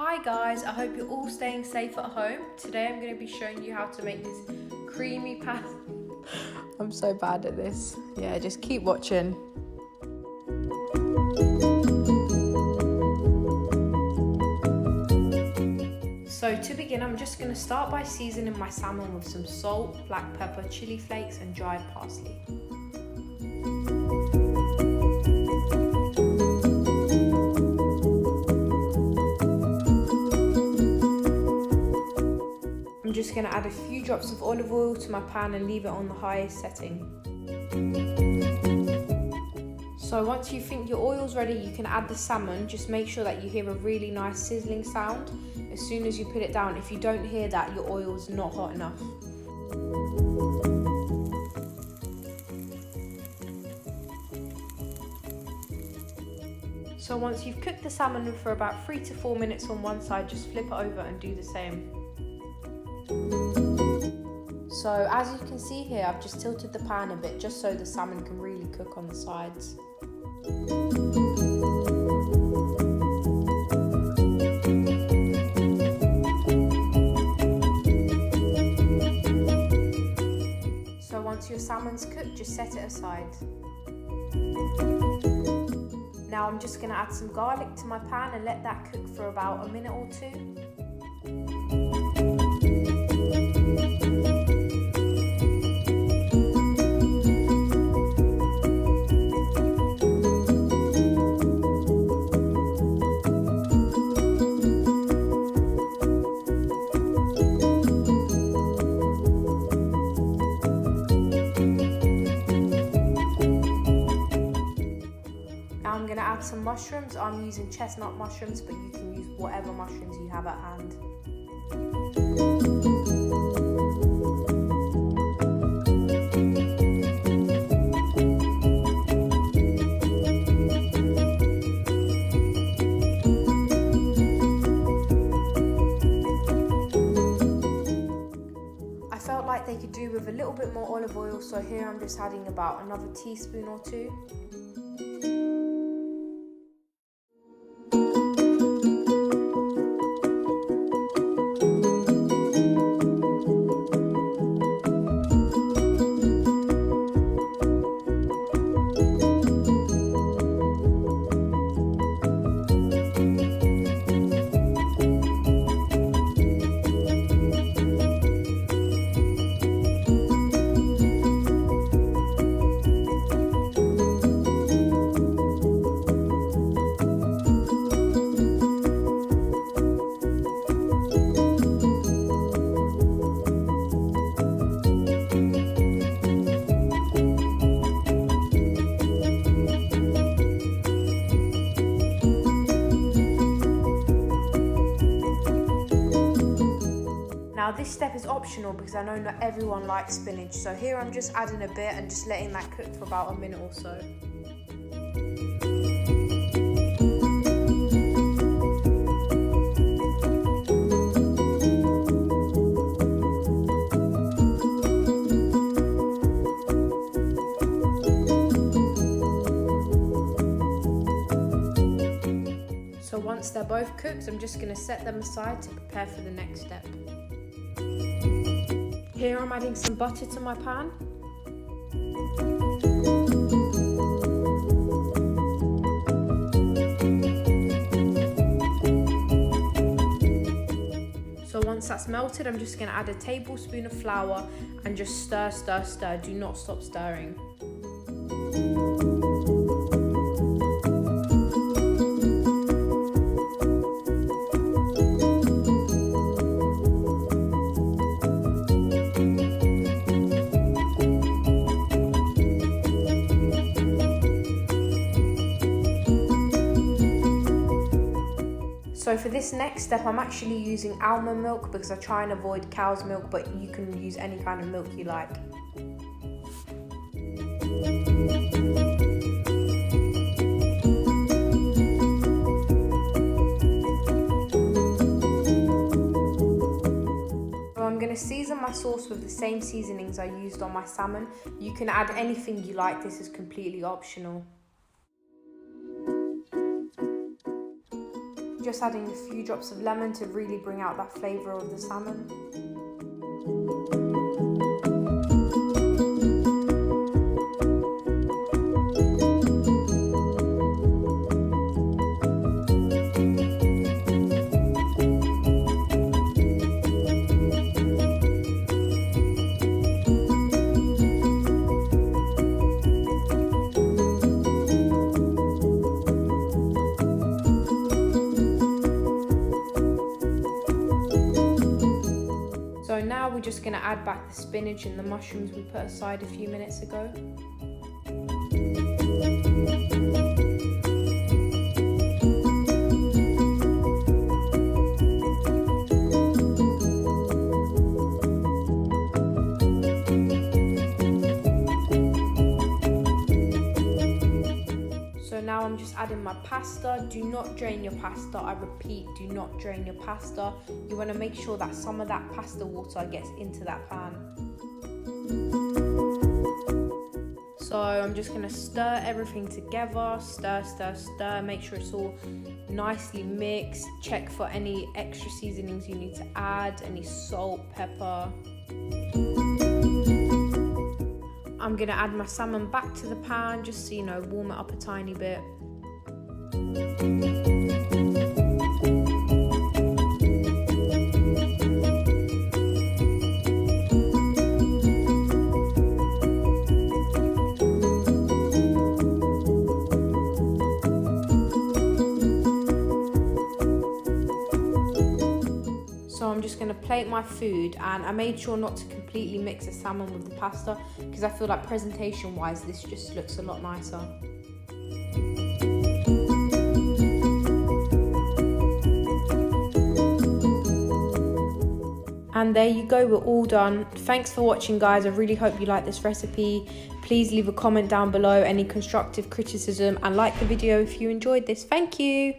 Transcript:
Hi guys, I hope you're all staying safe at home. Today I'm going to be showing you how to make this creamy pasta. I'm so bad at this. Yeah, just keep watching. So to begin, I'm just going to start by seasoning my salmon with some salt, black pepper, chili flakes and dried parsley. I'm just going to add a few drops of olive oil to my pan and leave it on the highest setting. So once you think your oil's ready, you can add the salmon. Just make sure that you hear a really nice sizzling sound as soon as you put it down. If you don't hear that, your oil's not hot enough. So once you've cooked the salmon for about 3 to 4 minutes on one side, just flip it over and do the same. So as you can see here, I've just tilted the pan a bit just so the salmon can really cook on the sides. So once your salmon's cooked, just set it aside. Now I'm just going to add some garlic to my pan and let that cook for about a minute or two. I'm going to add some mushrooms. I'm using chestnut mushrooms, but you can use whatever mushrooms you have at hand. I felt like they could do with a little bit more olive oil, so here I'm just adding about another teaspoon or two. Now this step is optional because I know not everyone likes spinach, so here I'm just adding a bit and just letting that cook for about a minute or so. So once they're both cooked, I'm just going to set them aside to prepare for the next step. Here I'm adding some butter to my pan. So once that's melted, I'm just going to add a tablespoon of flour and just stir, stir, stir. Do not stop stirring. So for this next step, I'm actually using almond milk because I try and avoid cow's milk, but you can use any kind of milk you like. So I'm going to season my sauce with the same seasonings I used on my salmon. You can add anything you like, this is completely optional. Just adding a few drops of lemon to really bring out that flavour of the salmon. So now we're just going to add back the spinach and the mushrooms we put aside a few minutes ago. So now I'm just adding my pasta. Do not drain your pasta. I repeat, do not drain your pasta. You want to make sure that some of that pasta water gets into that pan. So I'm just going to stir everything together. Stir, stir, stir. Make sure it's all nicely mixed. Check for any extra seasonings you need to add, any salt, pepper. I'm going to add my salmon back to the pan just so, you know, warm it up a tiny bit. So I'm just going to plate my food, and I made sure not to completely mix the salmon with the pasta because I feel like presentation wise this just looks a lot nicer. And there you go, we're all done. Thanks for watching, guys. I really hope you like this recipe. Please leave a comment down below, any constructive criticism, and like the video if you enjoyed this. Thank you.